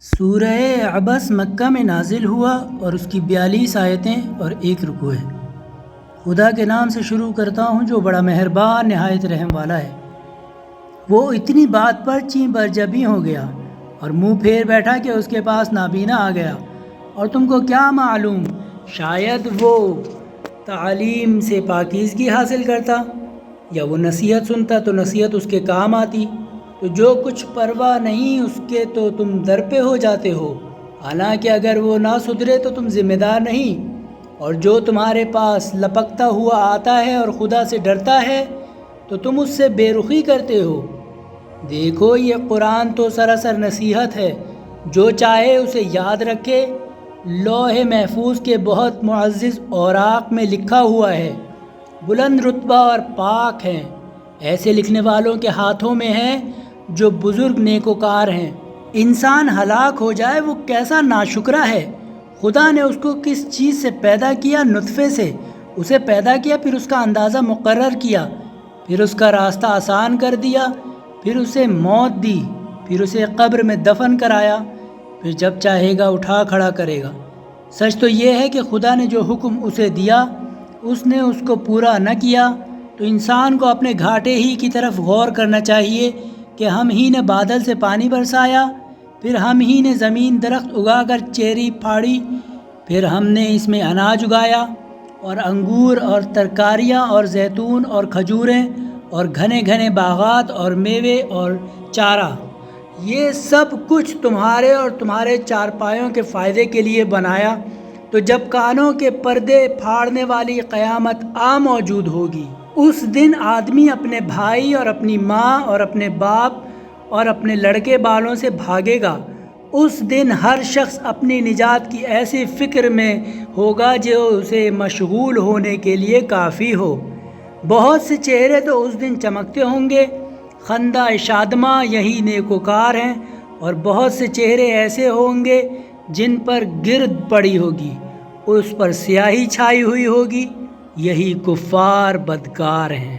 سورہ عبس مکہ میں نازل ہوا اور اس کی 42 آیتیں اور 1 رکوع ہے۔ خدا کے نام سے شروع کرتا ہوں جو بڑا مہربان نہایت رحم والا ہے۔ وہ اتنی بات پر چیں برجبی ہو گیا اور منہ پھیر بیٹھا کہ اس کے پاس نابینا آ گیا، اور تم کو کیا معلوم شاید وہ تعلیم سے پاکیزگی حاصل کرتا یا وہ نصیحت سنتا تو نصیحت اس کے کام آتی۔ تو جو کچھ پرواہ نہیں اس کے تو تم در پہ ہو جاتے ہو، حالانکہ اگر وہ نہ سدھرے تو تم ذمہ دار نہیں۔ اور جو تمہارے پاس لپکتا ہوا آتا ہے اور خدا سے ڈرتا ہے تو تم اس سے بے رخی کرتے ہو۔ دیکھو یہ قرآن تو سراسر نصیحت ہے، جو چاہے اسے یاد رکھے۔ لوح محفوظ کے بہت معزز اوراق میں لکھا ہوا ہے، بلند رتبہ اور پاک ہیں، ایسے لکھنے والوں کے ہاتھوں میں ہیں جو بزرگ نیکوکار ہیں۔ انسان ہلاک ہو جائے وہ کیسا ناشکرا ہے۔ خدا نے اس کو کس چیز سے پیدا کیا؟ نطفے سے اسے پیدا کیا، پھر اس کا اندازہ مقرر کیا، پھر اس کا راستہ آسان کر دیا، پھر اسے موت دی، پھر اسے قبر میں دفن کرایا، پھر جب چاہے گا اٹھا کھڑا کرے گا۔ سچ تو یہ ہے کہ خدا نے جو حکم اسے دیا اس نے اس کو پورا نہ کیا۔ تو انسان کو اپنے گھاٹے ہی کی طرف غور کرنا چاہیے کہ ہم ہی نے بادل سے پانی برسایا، پھر ہم ہی نے زمین درخت اگا کر چیری پھاڑی، پھر ہم نے اس میں اناج اگایا اور انگور اور ترکاریاں اور زیتون اور کھجوریں اور گھنے گھنے باغات اور میوے اور چارہ۔ یہ سب کچھ تمہارے اور تمہارے چارپایوں کے فائدے کے لیے بنایا۔ تو جب کانوں کے پردے پھاڑنے والی قیامت آ موجود ہوگی، اس دن آدمی اپنے بھائی اور اپنی ماں اور اپنے باپ اور اپنے لڑکے بالوں سے بھاگے گا۔ اس دن ہر شخص اپنی نجات کی ایسی فکر میں ہوگا جو اسے مشغول ہونے کے لیے کافی ہو۔ بہت سے چہرے تو اس دن چمکتے ہوں گے، خندہ شادماں یہی نیکوکار ہیں، اور بہت سے چہرے ایسے ہوں گے جن پر گرد پڑی ہوگی، اس پر سیاہی چھائی ہوئی ہوگی، یہی کفار بدکار ہیں۔